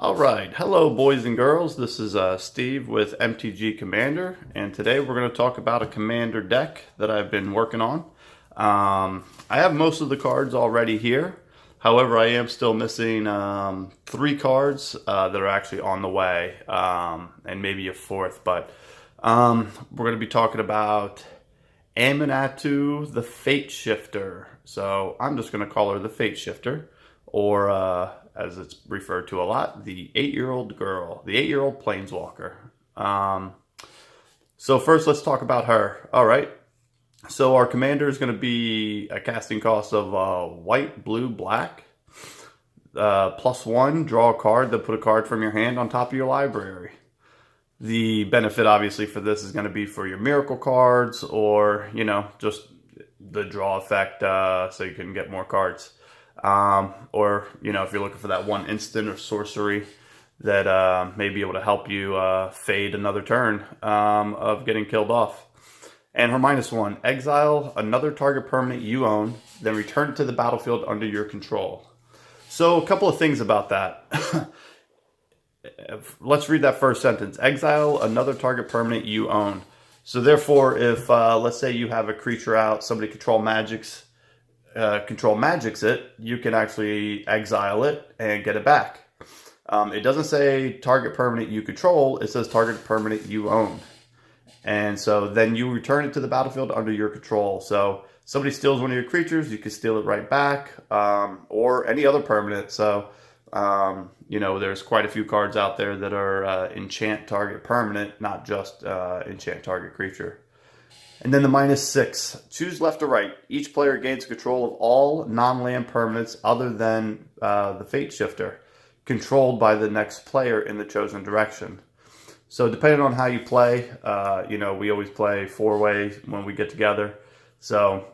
Alright, hello boys and girls, this is Steve with MTG Commander, and today we're going to talk about a Commander deck that I've been working on. I have most of the cards already here, however I am still missing 3 cards that are actually on the way, and maybe a 4th, but we're going to be talking about Aminatou the Fateshifter. So I'm just going to call her the Fateshifter, or as it's referred to a lot, the 8-year-old girl, the 8-year-old planeswalker. So first, let's talk about her. All right. So our commander is going to be a casting cost of white, blue, black. +1, draw a card, then put a card from your hand on top of your library. The benefit, obviously, for this is going to be for your miracle cards, or, you know, just the draw effect, so you can get more cards. Or, you know, if you're looking for that one instant or sorcery that may be able to help you fade another turn of getting killed off. And her -1, exile another target permanent you own, then return it to the battlefield under your control. So a couple of things about that. Let's read that first sentence. Exile another target permanent you own. So therefore, if let's say you have a creature out, somebody control magics it, you can actually exile it and get it back. It doesn't say target permanent you control, it says target permanent you own. And so then you return it to the battlefield under your control. So somebody steals one of your creatures, you can steal it right back, or any other permanent. So, you know, there's quite a few cards out there that are enchant target permanent, not just enchant target creature. And then the -6, choose left or right. Each player gains control of all non-land permanents other than the Fateshifter, controlled by the next player in the chosen direction. So depending on how you play, you know, we always play 4-way when we get together. So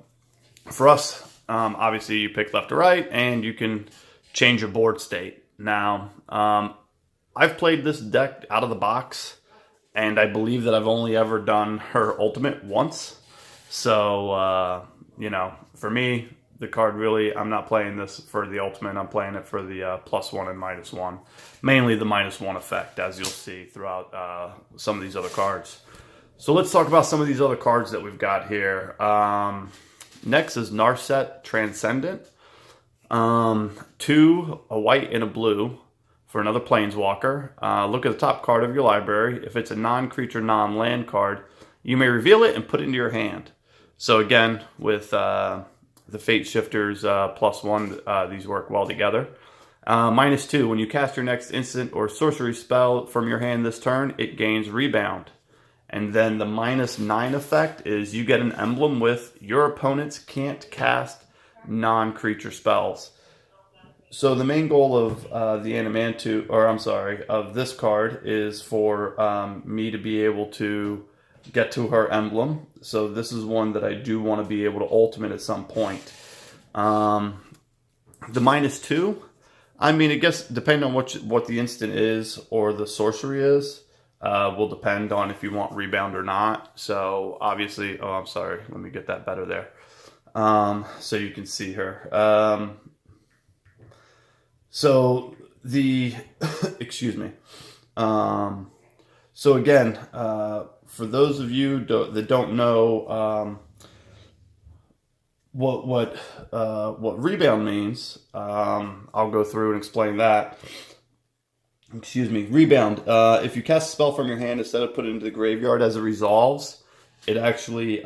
for us, obviously you pick left or right, and you can change your board state. Now, I've played this deck out of the box, and I believe that I've only ever done her ultimate once. So, you know, for me, the card really, I'm not playing this for the ultimate. I'm playing it for the +1 and -1. Mainly the -1 effect, as you'll see throughout some of these other cards. So let's talk about some of these other cards that we've got here. Next is Narset Transcendent. 2, a white and a blue. For another planeswalker, look at the top card of your library. If it's a non-creature, non-land card, you may reveal it and put it into your hand. So again, with the Fateshifters +1, these work well together. -2, when you cast your next instant or sorcery spell from your hand this turn, it gains rebound. And then the -9 effect is you get an emblem with your opponents can't cast non-creature spells. So the main goal of the Aminatou, or I'm sorry, of this card is for me to be able to get to her emblem. So this is one that I do want to be able to ultimate at some point. The -2, I mean, I guess depending on what the instant is or the sorcery is, will depend on if you want rebound or not. So obviously, oh, I'm sorry, let me get that better there. So you can see her. So the, excuse me. So again, for those of you that don't know what rebound means, I'll go through and explain that. Excuse me. Rebound. If you cast a spell from your hand instead of put it into the graveyard as it resolves, it actually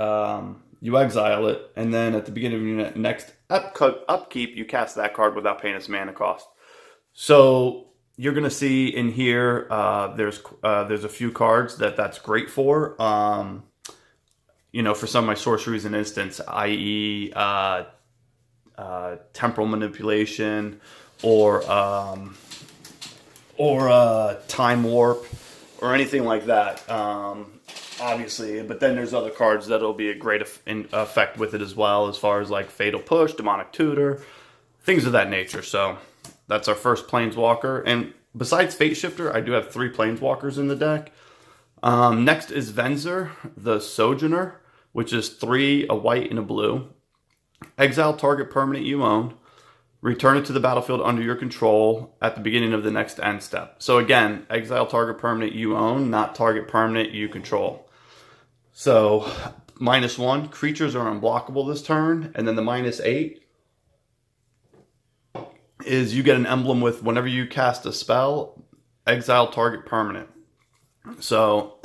you exile it, and then at the beginning of your next upkeep, you cast that card without paying its mana cost. So you're going to see in here, there's a few cards that's great for. You know, for some of my sorceries and instants, i.e. Temporal Manipulation, or Time Warp, or anything like that. Obviously, but then there's other cards that'll be a great effect with it as well, as far as like Fatal Push, Demonic Tutor, things of that nature. So that's our first planeswalker. And besides Fateshifter, I do have 3 planeswalkers in the deck. Next is Venser, the Sojourner, which is 3, a white and a blue. Exile target permanent you own. return it to the battlefield under your control at the beginning of the next end step. So again, exile target permanent you own, not target permanent you control. So -1, creatures are unblockable this turn, and then the -8 is you get an emblem with whenever you cast a spell, exile target permanent. So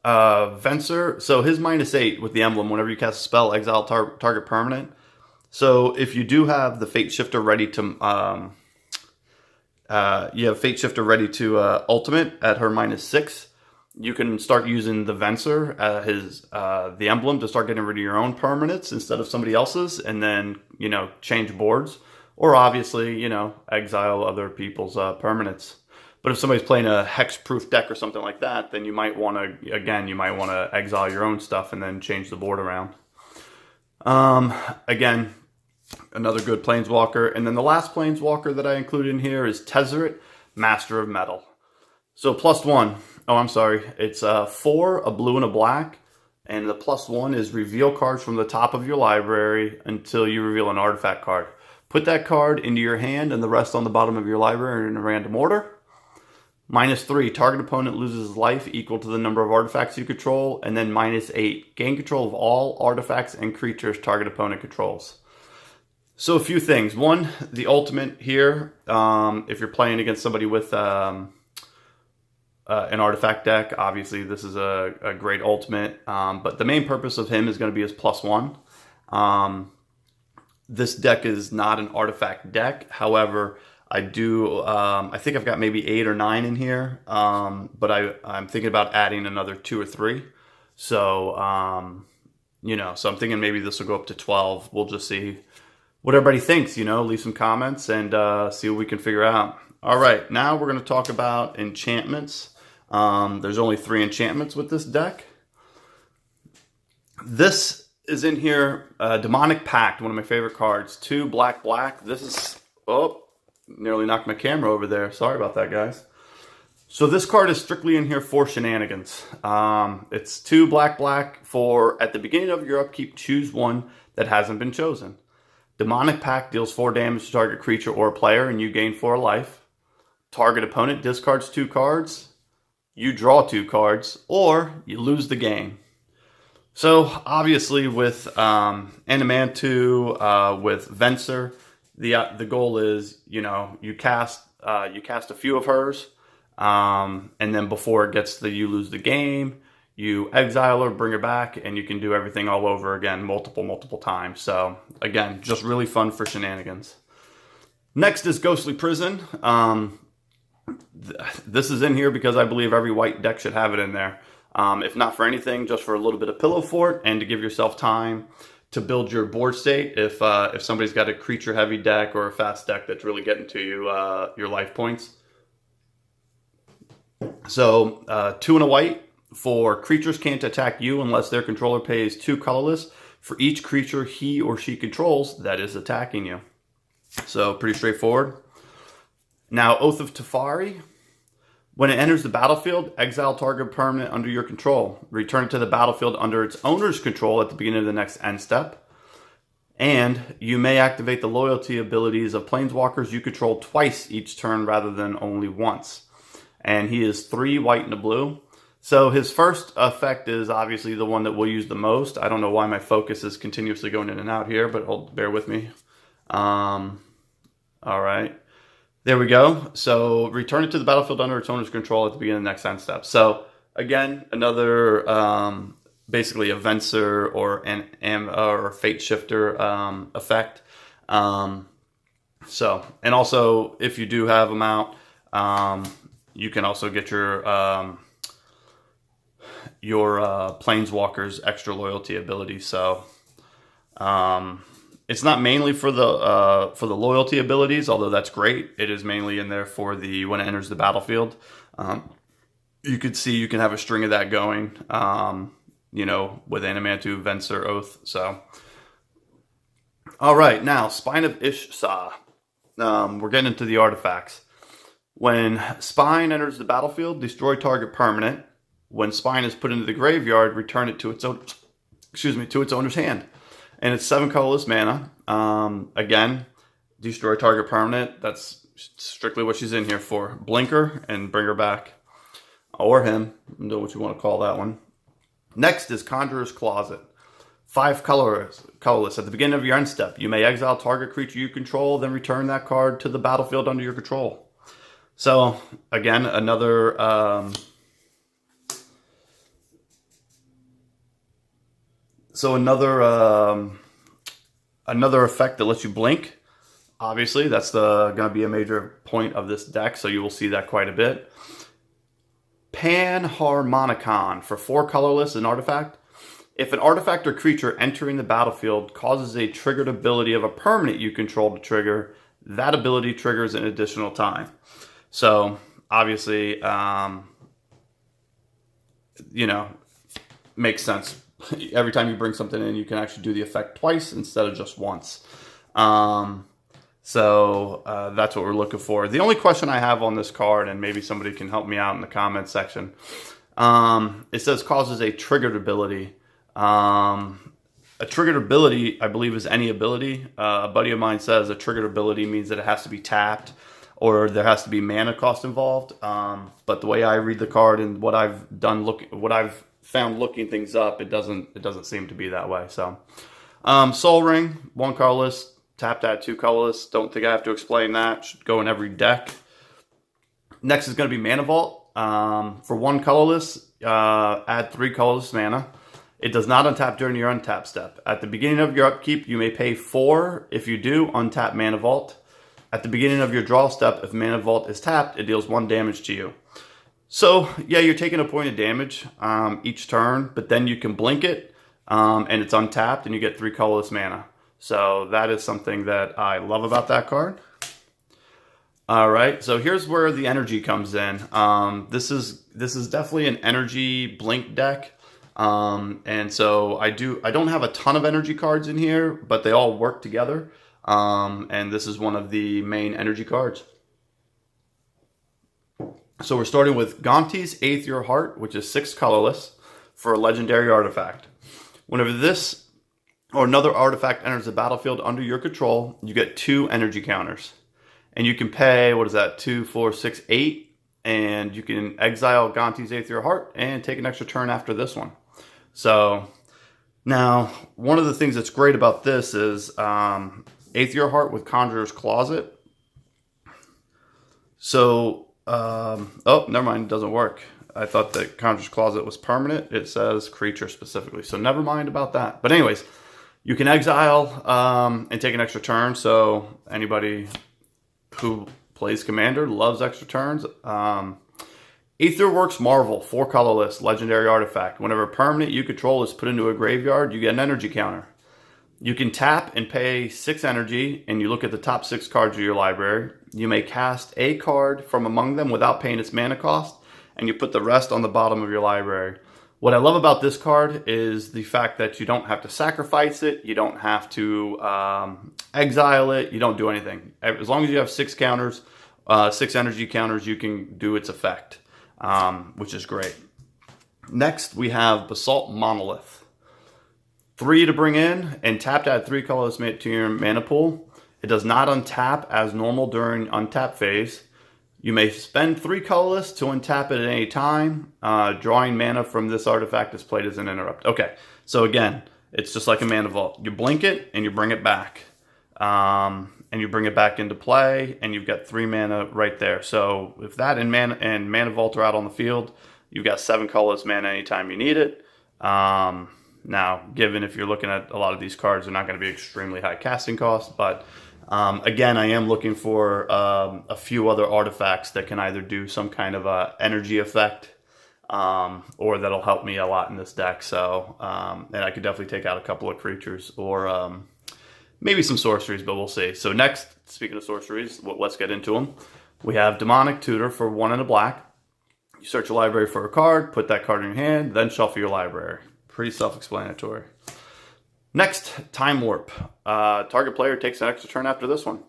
Venser, so his -8 with the emblem, whenever you cast a spell, exile target permanent. So if you do have the Fateshifter ready to, you have Fateshifter ready to ultimate at her -6, you can start using the Venser, the emblem, to start getting rid of your own permanents instead of somebody else's, and then, you know, change boards. Or obviously, you know, exile other people's permanents. But if somebody's playing a hex-proof deck or something like that, then you might want to, again, you might want to exile your own stuff and then change the board around. Again, another good Planeswalker. And then the last Planeswalker that I included in here is Tezzeret, Master of Metal. So +1. Oh, I'm sorry. It's 4, a blue and a black. And the +1 is reveal cards from the top of your library until you reveal an artifact card. Put that card into your hand and the rest on the bottom of your library in a random order. -3, target opponent loses life equal to the number of artifacts you control. And then -8, gain control of all artifacts and creatures target opponent controls. So a few things. One, the ultimate here, if you're playing against somebody with an artifact deck, obviously this is a great ultimate. But the main purpose of him is going to be his +1. This deck is not an artifact deck. However, I think I've got maybe 8 or 9 in here. But I'm thinking about adding another 2 or 3. So, you know, so I'm thinking maybe this will go up to 12. We'll just see what everybody thinks, you know, leave some comments and see what we can figure out. All right, now we're going to talk about enchantments. There's only 3 enchantments with this deck. This is in here, Demonic Pact, one of my favorite cards. 2 black. This is, oh, nearly knocked my camera over there. Sorry about that, guys. So this card is strictly in here for shenanigans. It's 2 black for, at the beginning of your upkeep, choose one that hasn't been chosen. Demonic Pact deals 4 damage to target creature or player, and you gain 4 life. Target opponent discards 2 cards. You draw 2 cards, or you lose the game. So obviously with Aminatou, with Venser, the goal is, you know, you cast a few of hers, and then before it gets to you lose the game, you exile her, bring her back, and you can do everything all over again multiple times. So again, just really fun for shenanigans. Next is Ghostly Prison. This is in here because I believe every white deck should have it in there. If not for anything, just for a little bit of pillow fort and to give yourself time to build your board state. If somebody's got a creature heavy deck or a fast deck that's really getting to you, your life points. So 2 and a white for creatures can't attack you unless their controller pays 2 colorless for each creature he or she controls that is attacking you. So pretty straightforward. Now Oath of Teferi. When it enters the battlefield, exile target permanent under your control. Return it to the battlefield under its owner's control at the beginning of the next end step. And you may activate the loyalty abilities of planeswalkers you control twice each turn rather than only once. And he is 3 white and a blue. So his first effect is obviously the one that we'll use the most. I don't know why my focus is continuously going in and out here, but bear with me. All right. There we go. So return it to the battlefield under its owner's control at the beginning of the next end step. So again, another basically a Venser or or Fateshifter effect. So, and also if you do have them out, you can also get your Planeswalker's extra loyalty ability. So it's not mainly for the loyalty abilities, although that's great. It is mainly in there for the when it enters the battlefield. You could see you can have a string of that going, you know, with Aminatou, Venser, Oath. So, all right, now Spine of Ishsa. We're getting into the artifacts. When Spine enters the battlefield, destroy target permanent. When Spine is put into the graveyard, return it to its owner's hand. And it's 7 colorless mana. Again, Destroy target permanent. That's strictly what she's in here for. Blink her and bring her back. Or him. Know what you want to call that one. Next is Conjurer's Closet. 5 colorless. At the beginning of your end step, you may exile target creature you control, then return that card to the battlefield under your control. So, again, another another effect that lets you blink. Obviously, that's going to be a major point of this deck, so you will see that quite a bit. Panharmonicon for 4 colorless, an artifact. If an artifact or creature entering the battlefield causes a triggered ability of a permanent you control to trigger, that ability triggers an additional time. So, obviously, makes sense. Every time you bring something in, you can actually do the effect twice instead of just once. So that's what we're looking for. The only question I have on this card, and maybe somebody can help me out in the comments section, it says causes a triggered ability. A triggered ability, I believe, is any ability. A buddy of mine says a triggered ability means that it has to be tapped or there has to be mana cost involved. But the way I read the card and what I've found looking things up, it doesn't seem to be that way. So, Soul Ring, 1 colorless. Tap that, 2 colorless. Don't think I have to explain that. Should go in every deck. Next is going to be Mana Vault. For 1 colorless, add 3 colorless mana. It does not untap during your untap step. At the beginning of your upkeep, you may pay 4. If you do, untap Mana Vault. At the beginning of your draw step, if Mana Vault is tapped, it deals 1 damage to you. So, yeah, you're taking a point of damage each turn, but then you can blink it, and it's untapped, and you get 3 colorless mana. So that is something that I love about that card. All right, so here's where the energy comes in. This is definitely an energy blink deck, and so I don't have a ton of energy cards in here, but they all work together. And this is one of the main energy cards. So we're starting with Gonti's Aether Heart, which is 6 colorless for a legendary artifact. Whenever this or another artifact enters the battlefield under your control, you get 2 energy counters. And you can pay, 2, 4, 6, 8, and you can exile Gonti's Aether Heart and take an extra turn after this one. So, now, one of the things that's great about this is Aether Heart with Conjurer's Closet. So, oh, never mind, it doesn't work. I thought that Conjurer's Closet was permanent. It says creature specifically, so never mind about that. But anyways, you can exile and take an extra turn. So anybody who plays Commander loves extra turns. Aetherworks Marvel, 4 colorless, legendary artifact. Whenever a permanent you control is put into a graveyard, you get an energy counter. You can tap and pay 6 energy, and you look at the top 6 cards of your library. You may cast a card from among them without paying its mana cost, and you put the rest on the bottom of your library. What I love about this card is the fact that you don't have to sacrifice it, you don't have to exile it, you don't do anything. As long as you have 6 counters, 6 energy counters, you can do its effect, which is great. Next, we have Basalt Monolith. 3 to bring in, and tap to add 3 colorless to your mana pool. It does not untap as normal during untap phase. You may spend 3 colorless to untap it at any time. Drawing mana from this artifact is played as an interrupt. Okay, so again, it's just like a Mana Vault. You blink it, and you bring it back. And you bring it back into play, and you've got 3 mana right there. So if that and Mana Vault are out on the field, you've got 7 colorless mana anytime you need it. Now, given if you're looking at a lot of these cards, they're not going to be extremely high casting costs, but again, I am looking for a few other artifacts that can either do some kind of a energy effect or that'll help me a lot in this deck. So, and I could definitely take out a couple of creatures or maybe some sorceries, but we'll see. So next, speaking of sorceries, let's get into them. We have Demonic Tutor for 1 and a black. You search your library for a card, put that card in your hand, then shuffle your library. Pretty self-explanatory. Next, Time Warp. Target player takes an extra turn after this one.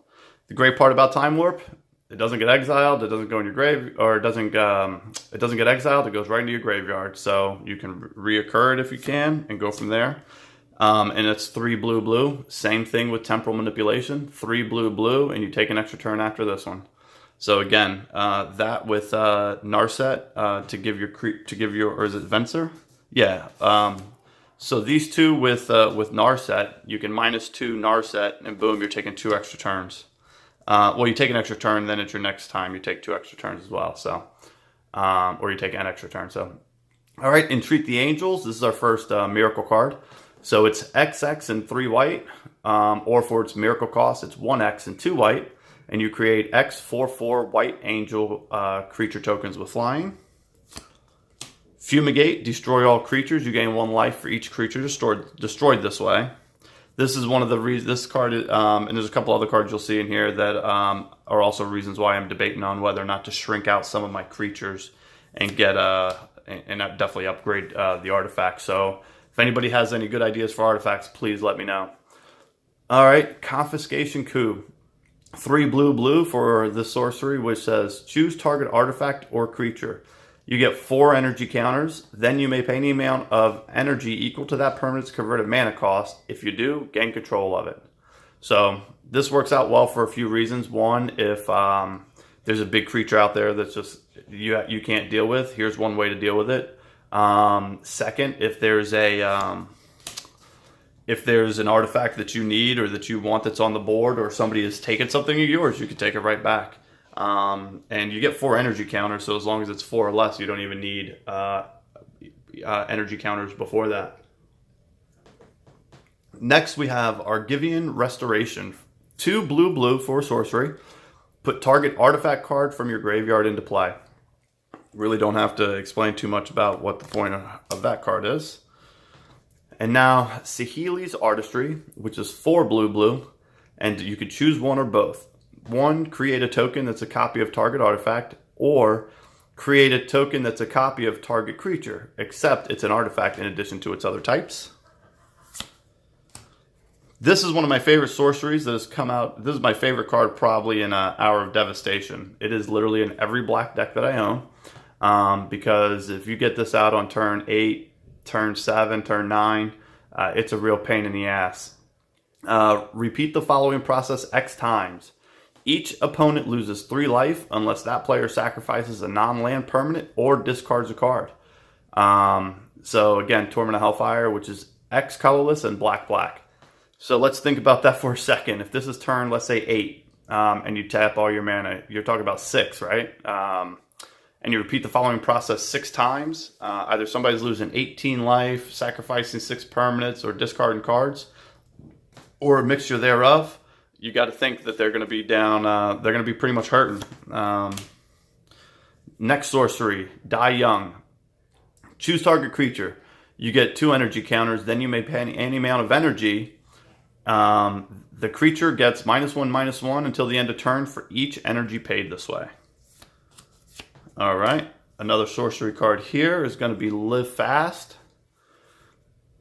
The great part about Time Warp, it doesn't get exiled, it doesn't go in your grave, or it doesn't get exiled, it goes right into your graveyard. So you can reoccur it if you can and go from there. And it's 3 blue, blue. Same thing with Temporal Manipulation. 3 blue, blue, and you take an extra turn after this one. So again, that with Narset to give your, or is it Venser? Yeah. So these two with Narset, you can -2 Narset, and boom, you're taking 2 extra turns. Well, you take an extra turn, then it's your next time you take 2 extra turns as well. So, or you take an extra turn. So, all right, Entreat the Angels. This is our first miracle card. So it's XX and 3 white, or for its miracle cost, it's 1X and 2 white, and you create X 4/4 white angel creature tokens with flying. Fumigate, destroy all creatures. You gain 1 life for each creature destroyed this way. This is one of the reasons, this card, and there's a couple other cards you'll see in here that are also reasons why I'm debating on whether or not to shrink out some of my creatures and get and definitely upgrade the artifacts. So if anybody has any good ideas for artifacts, please let me know. All right, Confiscation Coup. 3 blue, blue for the sorcery, which says choose target artifact or creature. You get 4 energy counters. Then you may pay any amount of energy equal to that permanent's converted mana cost. If you do, gain control of it. So this works out well for a few reasons. One, if there's a big creature out there that's just you can't deal with, here's one way to deal with it. Second, if there's an artifact that you need or that you want that's on the board, or somebody has taken something of yours, you can take it right back. And you get 4 energy counters, so as long as it's 4 or less, you don't even need energy counters before that. Next, we have Argivian Restoration. 2 blue, blue for sorcery. Put target artifact card from your graveyard into play. Really don't have to explain too much about what the point of that card is. And now, Sahili's Artistry, which is 4 blue, blue, and you could choose one or both. 1, create a token that's a copy of target artifact, or create a token that's a copy of target creature, except it's an artifact in addition to its other types. This is one of my favorite sorceries that has come out. This is my favorite card probably in Hour of Devastation. It is literally in every black deck that I own, because if you get this out on turn 8, turn 7, turn 9, it's a real pain in the ass. Repeat the following process X times. Each opponent loses 3 life unless that player sacrifices a non-land permanent or discards a card. So again, Torment of Hellfire, which is X colorless and black, black. So let's think about that for a second. If this is turn, let's say 8, and you tap all your mana, you're talking about 6, right? And you repeat the following process 6 times. Either somebody's losing 18 life, sacrificing 6 permanents, or discarding cards, or a mixture thereof. You got to think that they're going to be down, they're going to be pretty much hurting. Next sorcery, Die Young. Choose target creature. You get 2 energy counters, then you may pay any amount of energy. The creature gets -1/-1 until the end of turn for each energy paid this way. All right, another sorcery card here is going to be Live Fast.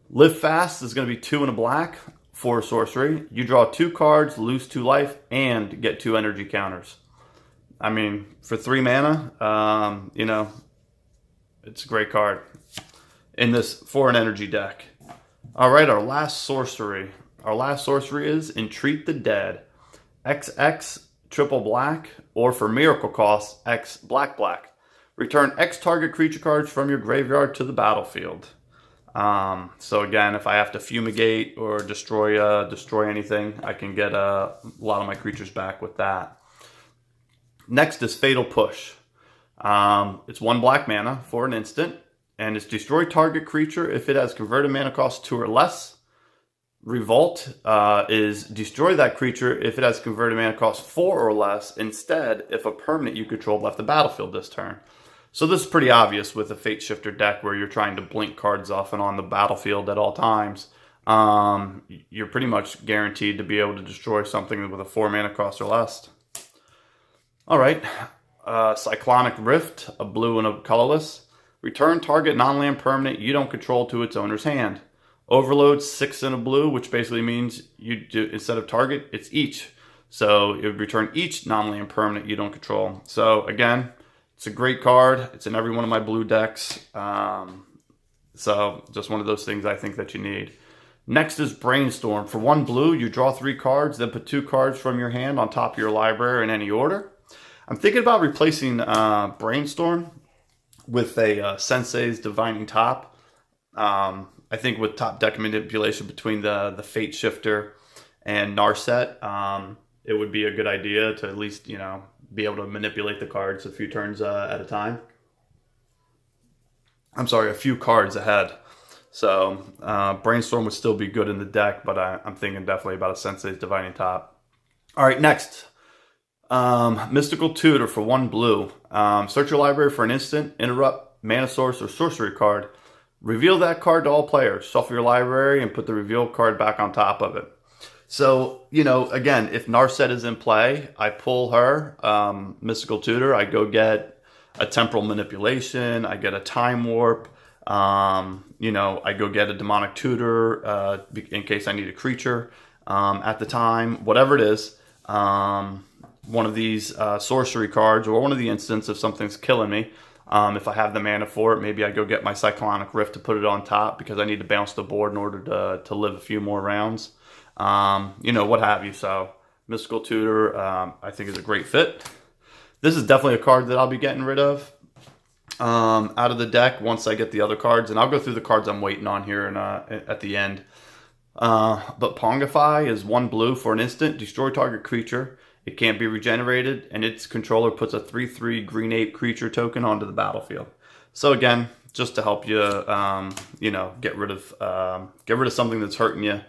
Live Fast is going to be 2 and a black. For sorcery, you draw 2 cards, lose 2 life, and get 2 energy counters. I mean, for 3 mana, you know, it's a great card in this for an energy deck. All right, our last sorcery. Our last sorcery is Entreat the Dead. XX triple black, or for miracle cost, X black, black. Return X target creature cards from your graveyard to the battlefield. So again, if I have to fumigate or destroy anything, I can get a lot of my creatures back with that. Next is Fatal Push. It's 1 black mana for an instant, and it's destroy target creature if it has converted mana cost 2 or less. Revolt is destroy that creature if it has converted mana cost 4 or less, instead if a permanent you control left the battlefield this turn. So this is pretty obvious with a Fateshifter deck where you're trying to blink cards off and on the battlefield at all times. You're pretty much guaranteed to be able to destroy something with a 4 mana cost or less. All right, Cyclonic Rift, a blue and a colorless. Return target non-land permanent you don't control to its owner's hand. Overload 6 and a blue, which basically means you do, instead of target, it's each. So it would return each non-land permanent you don't control. So again, it's a great card. It's in every one of my blue decks. So just one of those things I think that you need. Next is Brainstorm. For 1 blue, you draw 3 cards, then put 2 cards from your hand on top of your library in any order. I'm thinking about replacing Brainstorm with a Sensei's Divining Top. I think with top deck manipulation between the Fateshifter and Narset, it would be a good idea to at least, you know, be able to manipulate the cards a few turns at a time. I'm sorry, a few cards ahead. So Brainstorm would still be good in the deck, but I'm thinking definitely about a Sensei's Divining Top. All right, next. Mystical Tutor for 1 blue. Search your library for an instant, interrupt, mana source, or sorcery card. Reveal that card to all players. Shuffle your library and put the revealed card back on top of it. So, you know, again, if Narset is in play, I pull her, Mystical Tutor. I go get a Temporal Manipulation. I get a Time Warp. You know, I go get a Demonic Tutor in case I need a creature at the time. Whatever it is, one of these sorcery cards or one of the instants if something's killing me. If I have the mana for it, maybe I go get my Cyclonic Rift to put it on top because I need to bounce the board in order to live a few more rounds. You know, what have you. So Mystical Tutor, I think is a great fit. This is definitely a card that I'll be getting rid of out of the deck once I get the other cards. And I'll go through the cards I'm waiting on here and, at the end. But Pongify is 1 blue for an instant. Destroy target creature. It can't be regenerated, and its controller puts a 3/3 green ape creature token onto the battlefield. So again, just to help you, you know, get rid of something that's hurting you.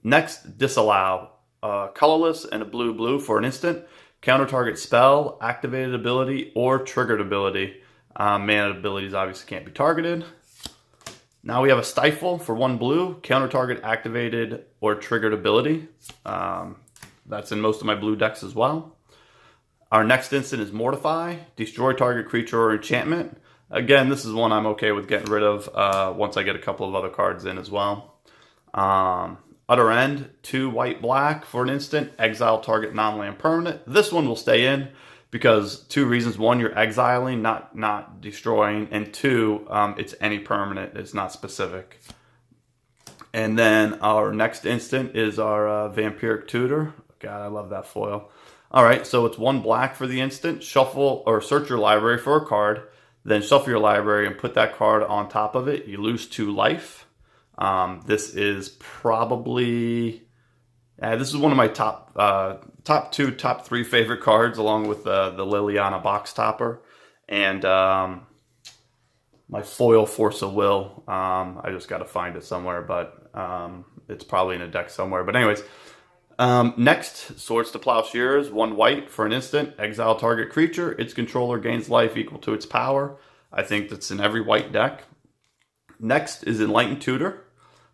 Next, Disallow. Colorless and a blue for an instant. Counter target spell, activated ability, or triggered ability. Mana abilities obviously can't be targeted. Now we have a Stifle for 1 blue. Counter target activated or triggered ability. That's in most of my blue decks as well. Our next instant is Mortify. Destroy target creature or enchantment. Again, this is one I'm okay with getting rid of once I get a couple of other cards in as well. Utter End, 2 white-black for an instant. Exile target non-land permanent. This one will stay in because 2 reasons. 1, you're exiling, not destroying. And 2, it's any permanent. It's not specific. And then our next instant is our Vampiric Tutor. God, I love that foil. All right, so it's 1 black for the instant. Shuffle or search your library for a card. Then shuffle your library and put that card on top of it. You lose 2 life. This is probably... this is one of my top 2, top 3 favorite cards, along with the Liliana box topper. And my foil Force of Will. I just got to find it somewhere, but it's probably in a deck somewhere. But anyways... next, Swords to Plowshares, 1 white for an instant. Exile target creature. Its controller gains life equal to its power. I think that's in every white deck. Next is Enlightened Tutor.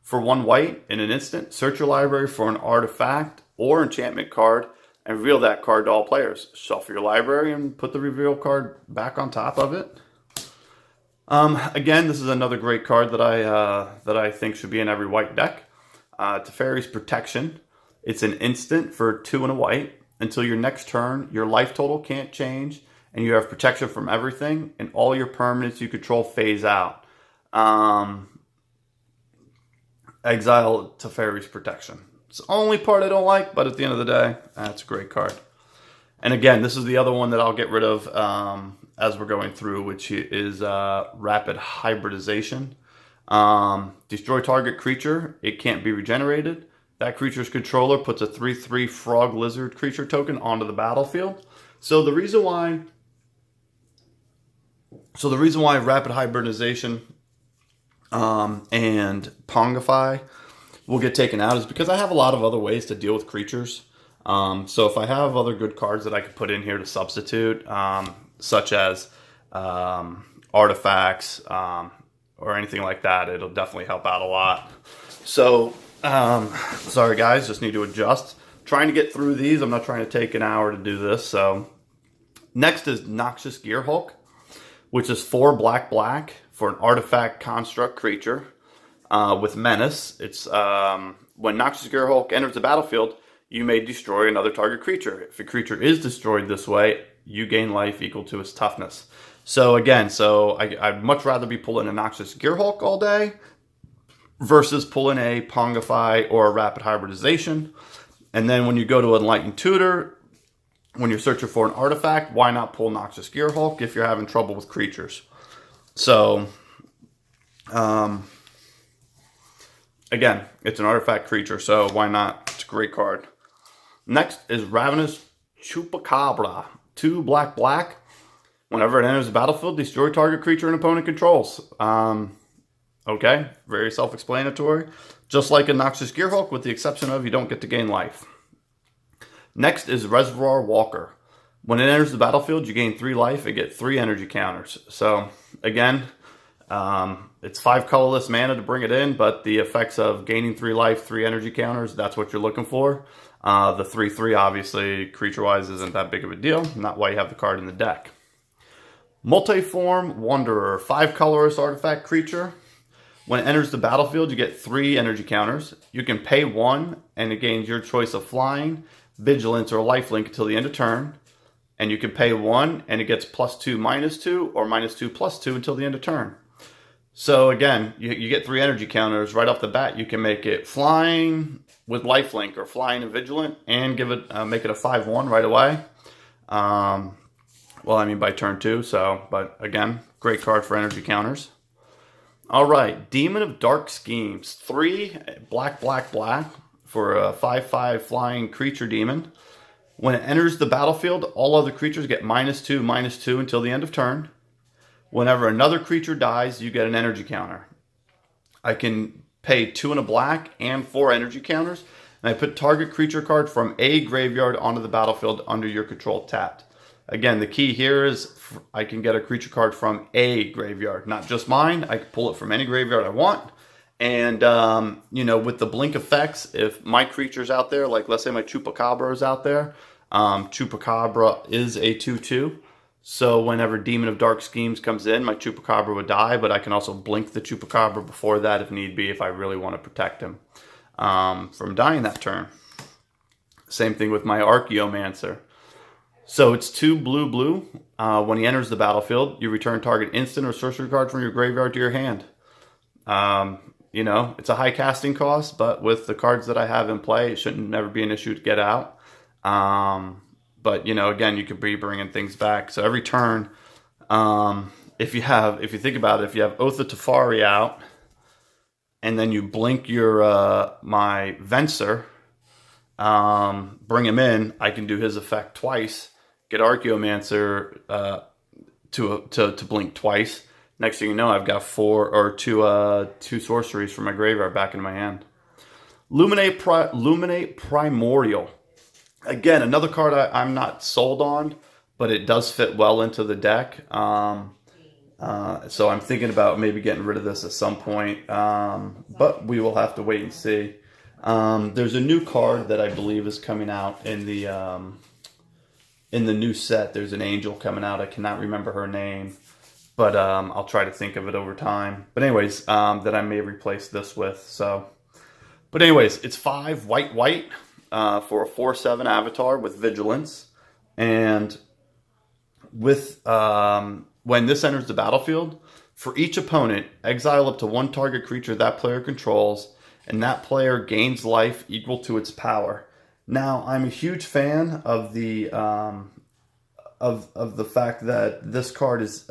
For 1 white in an instant, search your library for an artifact or enchantment card and reveal that card to all players. Shuffle your library and put the reveal card back on top of it. Again, this is another great card that I think should be in every white deck. Teferi's Protection. It's an instant for 2 and a white. Until your next turn, your life total can't change, and you have protection from everything, and all your permanents you control phase out. Exile Teferi's Protection. It's the only part I don't like, but at the end of the day, that's a great card. And again, this is the other one that I'll get rid of as we're going through, which is Rapid Hybridization. Destroy target creature. It can't be regenerated. That creature's controller puts a 3/3 frog lizard creature token onto the battlefield. So the reason why Rapid Hybridization and Pongify will get taken out is because I have a lot of other ways to deal with creatures. So if I have other good cards that I could put in here to substitute, such as artifacts or anything like that, it'll definitely help out a lot. So sorry guys, just need to adjust. Trying to get through these. I'm not trying to take an hour to do this. So next is Noxious Gearhulk, which is 4 black for an artifact construct creature with menace. It's when Noxious Gearhulk enters the battlefield, you may destroy another target creature. If a creature is destroyed this way, you gain life equal to its toughness. So again, I'd much rather be pulling a Noxious Gearhulk all day versus pulling a Pongify or a Rapid Hybridization. And then when you go to Enlightened Tutor, when you're searching for an artifact, why not pull Noxious Gearhulk if you're having trouble with creatures? So, again, it's an artifact creature, so why not? It's a great card. Next is Ravenous Chupacabra. 2 black. Whenever it enters the battlefield, destroy target creature an opponent controls. Okay, very self-explanatory. Just like a Noxious Gearhulk, with the exception of you don't get to gain life. Next is Reservoir Walker. When it enters the battlefield, you gain 3 life and get 3 energy counters. So, again, it's 5 colorless mana to bring it in, but the effects of gaining 3 life, 3 energy counters, that's what you're looking for. The 3/3, obviously, creature-wise, isn't that big of a deal. Not why you have the card in the deck. Multiform Wanderer, 5 colorless artifact creature. When it enters the battlefield, you get 3 energy counters. You can pay 1, and it gains your choice of flying, vigilance, or lifelink until the end of turn. And you can pay 1, and it gets +2, -2, or -2, +2 until the end of turn. So again, you get 3 energy counters right off the bat. You can make it flying with lifelink, or flying and vigilant, and give it make it a 5/1 right away. Well, I mean by turn 2. So, but again, great card for energy counters. All right, Demon of Dark Schemes, 3 black for a 5/5 flying creature demon. When it enters the battlefield, all other creatures get -2, -2 until the end of turn. Whenever another creature dies, you get an energy counter. I can pay 2 and a black and 4 energy counters, and I put target creature card from a graveyard onto the battlefield under your control tapped. Again, the key here is I can get a creature card from a graveyard, not just mine. I can pull it from any graveyard I want. And, you know, with the blink effects, if my creature's out there, like let's say my Chupacabra is out there, Chupacabra is a 2/2. So whenever Demon of Dark Schemes comes in, my Chupacabra would die, but I can also blink the Chupacabra before that if need be, if I really want to protect him from dying that turn. Same thing with my Archaeomancer. So it's 2 blue. When he enters the battlefield, you return target instant or sorcery card from your graveyard to your hand. You know, it's a high casting cost, but with the cards that I have in play, it shouldn't never be an issue to get out. But, you know, again, you could be bringing things back. So every turn, if you think about it, if you have Oath of Teferi out, and then you blink your my Venser, bring him in, I can do his effect twice, get Archaeomancer to blink twice. Next thing you know, I've got 2 sorceries from my graveyard back in my hand. Luminate Primordial. Again, another card I'm not sold on, but it does fit well into the deck. So I'm thinking about maybe getting rid of this at some point, but we will have to wait and see. There's a new card that I believe is coming out in the new set. There's an angel coming out. I cannot remember her name, but I'll try to think of it over time. But anyways, that I may replace this with. So, but anyways, it's 5 white for a 4/7 avatar with vigilance, and with when this enters the battlefield, for each opponent, exile up to 1 target creature that player controls, and that player gains life equal to its power. Now, I'm a huge fan of the fact that this card is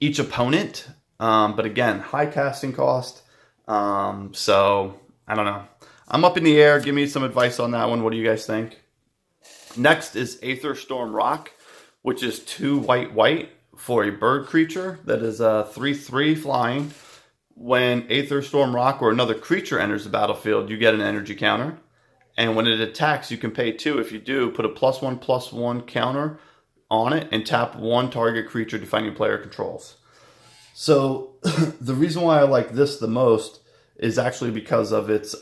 each opponent, but again, high casting cost. So I don't know. I'm up in the air. Give me some advice on that one. What do you guys think? Next is Aetherstorm Rock, which is 2 white for a bird creature that is 3/3 flying. When Aetherstorm Rock or another creature enters the battlefield, you get an energy counter. And when it attacks, you can pay 2. If you do, put a +1/+1 counter on it and tap 1 target creature defending player controls. So the reason why I like this the most is actually because of its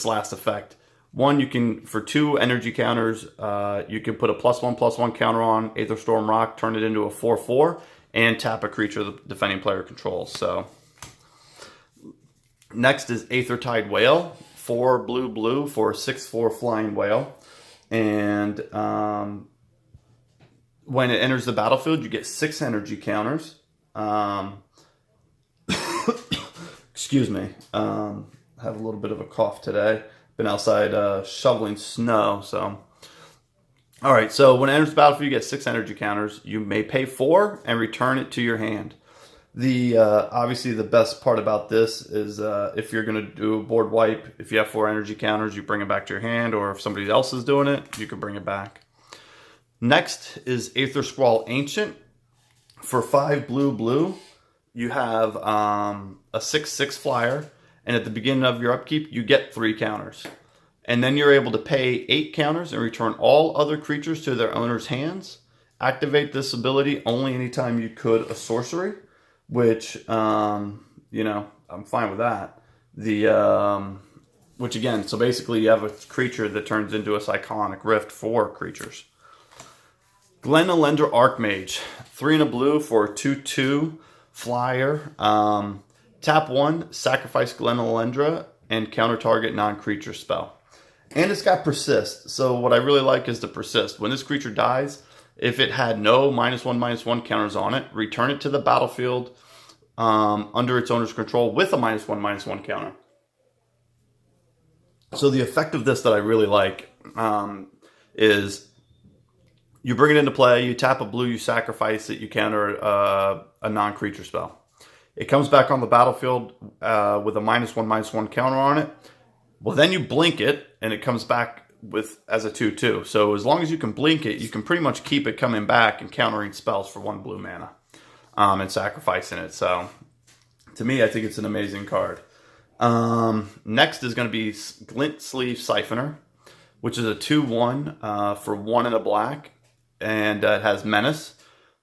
last effect. One, you can, for 2 energy counters, you can put a +1/+1 counter on Aetherstorm Rock, turn it into a 4/4, and tap a creature the defending player controls. So next is Aethertide Whale, 4 blue for a 6/4 flying whale. And when it enters the battlefield, you get 6 energy counters. Excuse me. Have a little bit of a cough today. Been outside shoveling snow, so. All right, so when it enters the battlefield, you get 6 energy counters. You may pay 4 and return it to your hand. The obviously the best part about this is if you're going to do a board wipe, if you have 4 energy counters, you bring it back to your hand, or if somebody else is doing it, you can bring it back. Next is Aether Squall Ancient. For 5 blue, you have a 6/6 flyer, and at the beginning of your upkeep, you get 3 counters. And then you're able to pay 8 counters and return all other creatures to their owner's hands. Activate this ability only anytime you could a sorcery, which, you know, I'm fine with that. Which again, so basically you have a creature that turns into a Cyclonic Rift for creatures. Glenelendra Archmage, 3 and a blue for a 2/2 flyer. Tap 1, sacrifice Glenelendra, and counter target non-creature spell. And it's got persist. So what I really like is the persist. When this creature dies, if it had no -1/-1 counters on it, return it to the battlefield under its owner's control with a -1/-1 counter. So the effect of this that I really like is you bring it into play, you tap a blue, you sacrifice it, you counter a non-creature spell. It comes back on the battlefield with a -1/-1 counter on it. Well, then you blink it, and it comes back as a 2/2. So as long as you can blink it, you can pretty much keep it coming back and countering spells for 1 blue mana and sacrificing it. So to me, I think it's an amazing card. Next is going to be Glint Sleeve Siphoner, which is a 2/1 for 1 and a black, and it has Menace.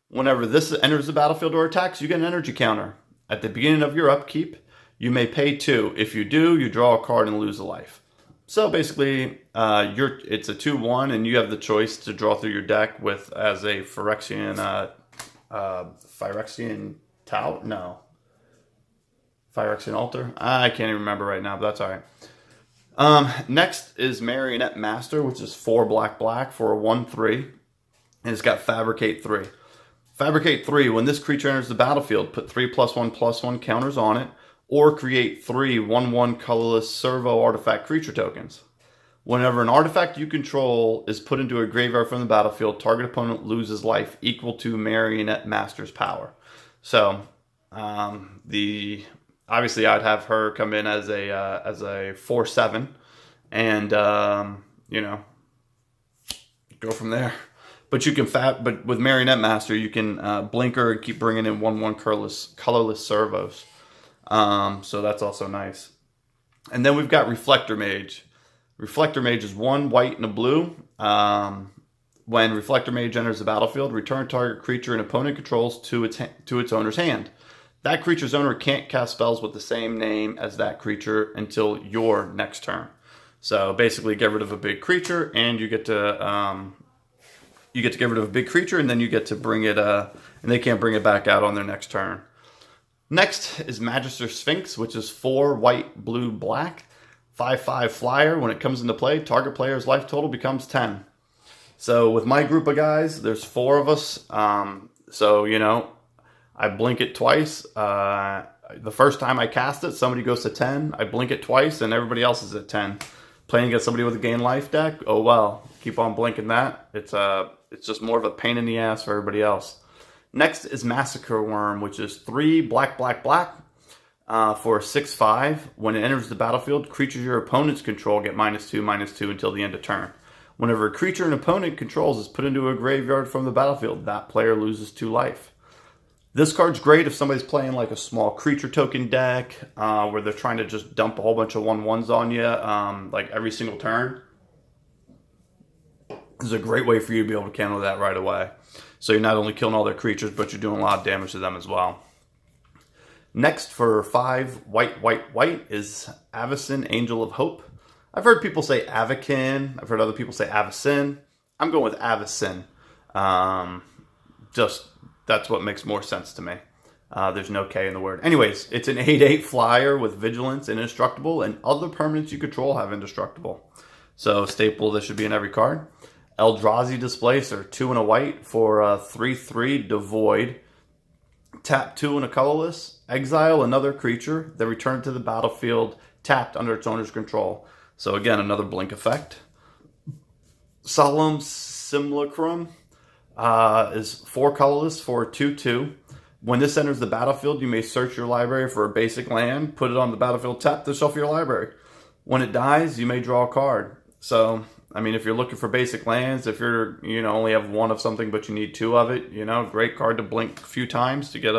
Whenever this enters the battlefield or attacks, you get an energy counter. At the beginning of your upkeep, you may pay 2. If you do, you draw a card and lose a life. So basically, it's a 2/1, and you have the choice to draw through your deck as a Phyrexian Tout? No. Phyrexian Altar? I can't even remember right now, but that's all right. Next is Marionette Master, which is 4 black for a 1/3, and it's got Fabricate 3. Fabricate 3, when this creature enters the battlefield, put 3 +1/+1 counters on it, or create 3 1/1 colorless servo artifact creature tokens. Whenever an artifact you control is put into a graveyard from the battlefield, target opponent loses life equal to Marionette Master's power. So, obviously I'd have her come in as a 4/7, and you know, go from there. But you can but with Marionette Master, you can blink her and keep bringing in 1/1 colorless servos. So that's also nice. And then we've got Reflector Mage. Reflector Mage is 1 white and a blue. When Reflector Mage enters the battlefield, return target creature an opponent controls to its owner's hand. That creature's owner can't cast spells with the same name as that creature until your next turn. So basically, get rid of a big creature, and you get to get rid of a big creature, and then you get to bring it, and they can't bring it back out on their next turn. Next is Magister Sphinx, which is 4 white, blue, black, 5/5 flyer. When it comes into play, target player's life total becomes 10. So with my group of guys, there's 4 of us. So, you know, I blink it twice. The first time I cast it, somebody goes to 10. I blink it twice, and everybody else is at 10. Playing against somebody with a gain life deck, oh well. Keep on blinking that. It's just more of a pain in the ass for everybody else. Next is Massacre Worm, which is 3 black for 6/5. When it enters the battlefield, creatures your opponents control get -2/-2 until the end of turn. Whenever a creature an opponent controls is put into a graveyard from the battlefield, that player loses 2 life. This card's great if somebody's playing like a small creature token deck where they're trying to just dump a whole bunch of 1/1s on you like every single turn. This is a great way for you to be able to counter that right away. So you're not only killing all their creatures, but you're doing a lot of damage to them as well. Next, for 5 white is Avacyn, Angel of Hope. I've heard people say Avakin. I've heard other people say Avacyn. I'm going with Avacyn. That's what makes more sense to me. There's no K in the word. Anyways, it's an 8/8 flyer with Vigilance and Indestructible, and other permanents you control have Indestructible. So staple, this should be in every card. Eldrazi Displacer, 2 and a white for 3/3 Devoid. Tap 2 and a colorless, exile another creature, then return it to the battlefield tapped under its owner's control. So again, another blink effect. Solemn Simulacrum is 4 colorless for 2/2. When this enters the battlefield, you may search your library for a basic land, put it on the battlefield, tap to shuffle your library. When it dies, you may draw a card. So, I mean, if you're looking for basic lands, if you're, only have 1 of something but you need 2 of it, great card to blink a few times to get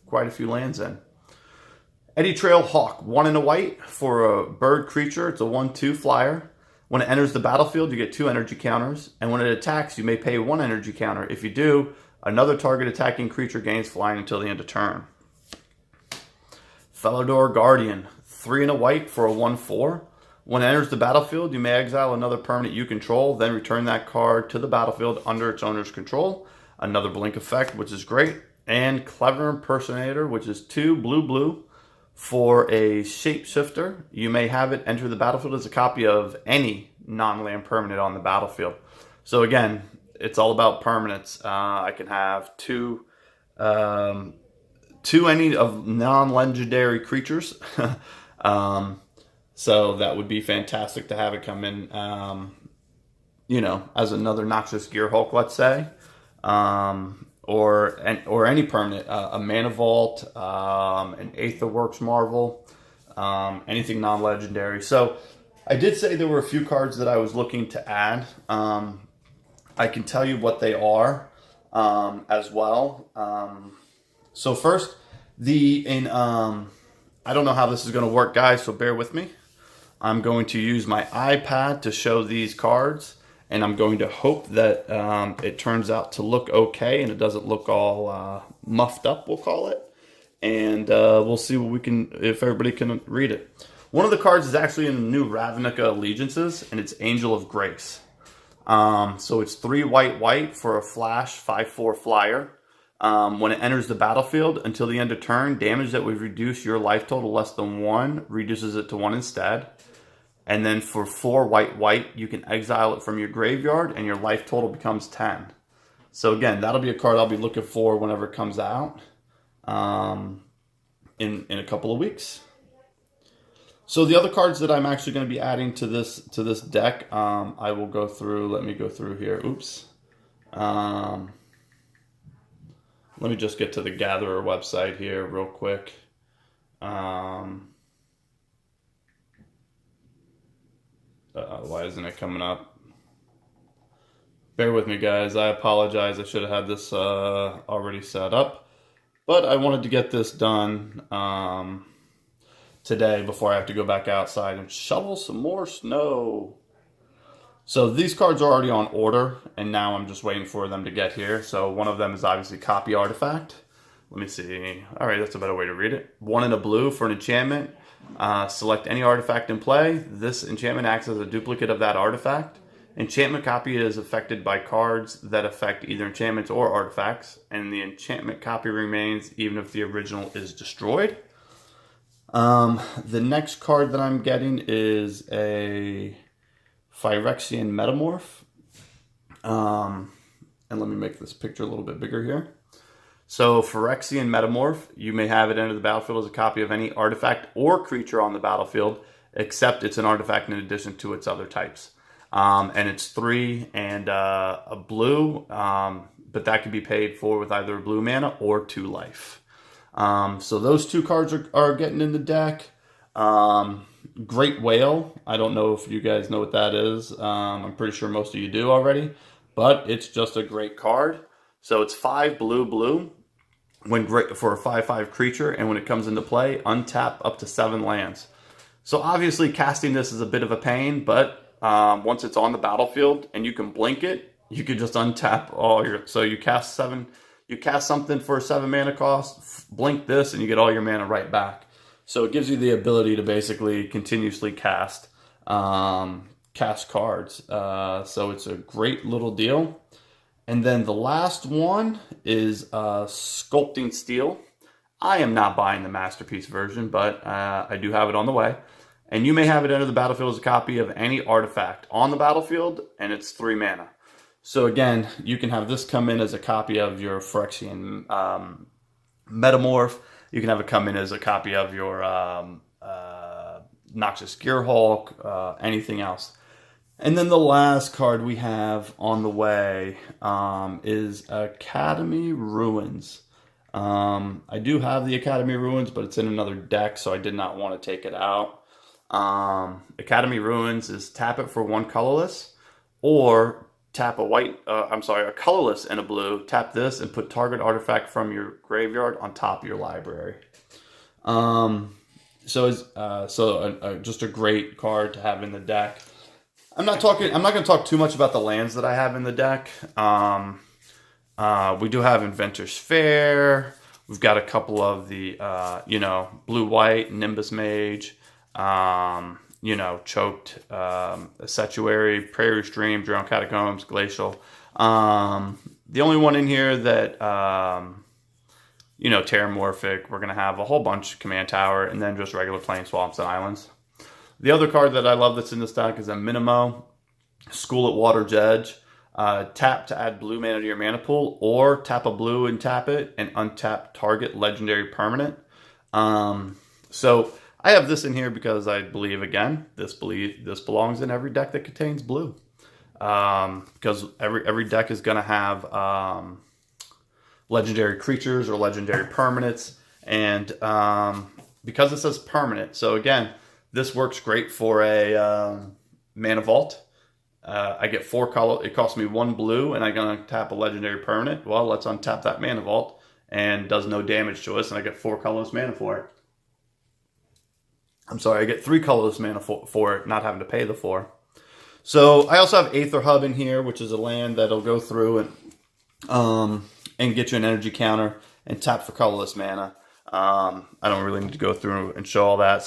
quite a few lands in. Eddy Trail Hawk, 1 and a white for a bird creature. It's a 1/2 flyer. When it enters the battlefield, you get 2 energy counters, and when it attacks, you may pay 1 energy counter. If you do, another target attacking creature gains flying until the end of turn. Felidor Guardian, 3 and a white for a 1/4. When it enters the battlefield, you may exile another permanent you control, then return that card to the battlefield under its owner's control. Another blink effect, which is great. And Clever Impersonator, which is 2 blue for a shapeshifter. You may have it enter the battlefield as a copy of any non-land permanent on the battlefield. So again, it's all about permanents. I can have two any of non-legendary creatures. So that would be fantastic to have it come in, as another Noxious Gearhulk, let's say. Or any permanent, a Mana Vault, an Aetherworks Marvel, anything non-legendary. So I did say there were a few cards that I was looking to add. I can tell you what they are as well. So first, I don't know how this is going to work, guys, so bear with me. I'm going to use my iPad to show these cards. And I'm going to hope that it turns out to look okay and it doesn't look all muffed up, we'll call it. And we'll see if everybody can read it. One of the cards is actually in the new Ravnica Allegiances, and it's Angel of Grace. So it's 3 white for a flash 5/4 flyer. When it enters the battlefield, until the end of turn, damage that would reduce your life total less than 1 reduces it to 1 instead. And then for 4 white, you can exile it from your graveyard and your life total becomes 10. So again, that'll be a card I'll be looking for whenever it comes out in a couple of weeks. So the other cards that I'm actually going to be adding to this deck, I will go through. Let me go through here. Oops. Let me just get to the Gatherer website here real quick. Why isn't it coming up? Bear with me, guys. I apologize. I should have had this already set up. But I wanted to get this done today before I have to go back outside and shovel some more snow. So these cards are already on order, and now I'm just waiting for them to get here. So one of them is obviously Copy Artifact. Let me see. All right, that's a better way to read it. 1 and a blue for an enchantment. Select any artifact in play. This enchantment acts as a duplicate of that artifact. Enchantment copy is affected by cards that affect either enchantments or artifacts, and the enchantment copy remains even if the original is destroyed. The next card that I'm getting is a Phyrexian Metamorph. And let me make this picture a little bit bigger here. So Phyrexian Metamorph, you may have it enter the battlefield as a copy of any artifact or creature on the battlefield, except it's an artifact in addition to its other types. And it's 3 and a blue, but that can be paid for with either a blue mana or 2 life. So those 2 cards are getting in the deck. Great Whale, I don't know if you guys know what that is. I'm pretty sure most of you do already, but it's just a great card. So it's 5 blue. For a 5/5 creature, and when it comes into play, untap up to 7 lands. So obviously casting this is a bit of a pain, but once it's on the battlefield and you can blink it, you can just untap all your. So you cast something for a 7 mana cost, blink this, and you get all your mana right back. So it gives you the ability to basically continuously cast cards. So it's a great little deal. And then the last one is Sculpting Steel. I am not buying the Masterpiece version, but I do have it on the way. And you may have it enter the battlefield as a copy of any artifact on the battlefield, and it's 3 mana. So again, you can have this come in as a copy of your Phyrexian Metamorph, You can have it come in as a copy of your Noxious Gearhulk, anything else. And then the last card we have on the way is Academy Ruins. I do have the Academy Ruins, but it's in another deck, so I did not want to take it out. Academy Ruins is tap it for 1 colorless, or tap a colorless and a blue, tap this and put target artifact from your graveyard on top of your library. Just a great card to have in the deck. I'm not going to talk too much about the lands that I have in the deck. We do have Inventor's Fair. We've got a couple of the, blue-white, Nimbus Mage, Choked, Estuary, Prairie Stream, Drone Catacombs, Glacial. The only one in here that, Terramorphic, we're going to have a whole bunch, Command Tower, and then just regular Plain Swamps and Islands. The other card that I love that's in this deck is Aminatou, School at Water's Edge. Tap to add blue mana to your mana pool, or tap a blue and tap it and untap target legendary permanent. So I have this in here because I believe, again, this belongs in every deck that contains blue. Because every deck is going to have legendary creatures or legendary permanents, and because it says permanent, so again, this works great for a Mana Vault. I get 4 color. It costs me 1 blue, and I'm gonna tap a legendary permanent. Well, let's untap that Mana Vault, and does no damage to us, and I get 4 colorless mana for it. I'm sorry, I get 3 colorless mana for it, not having to pay the 4. So I also have Aether Hub in here, which is a land that'll go through and get you an energy counter and tap for colorless mana. I don't really need to go through and show all that.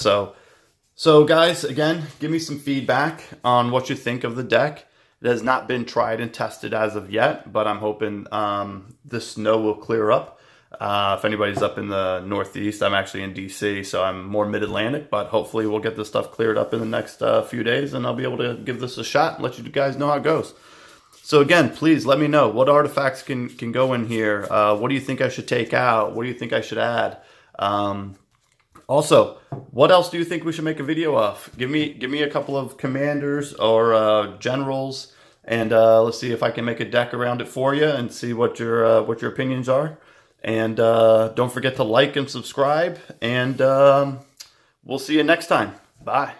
So guys, again, give me some feedback on what you think of the deck. It has not been tried and tested as of yet, but I'm hoping the snow will clear up. If anybody's up in the Northeast, I'm actually in DC, so I'm more mid-Atlantic, but hopefully we'll get this stuff cleared up in the next few days, and I'll be able to give this a shot and let you guys know how it goes. So again, please let me know what artifacts can go in here. What do you think I should take out? What do you think I should add? Also, what else do you think we should make a video of? Give me a couple of commanders or generals, and let's see if I can make a deck around it for you and see what your opinions are. And don't forget to like and subscribe, and we'll see you next time. Bye.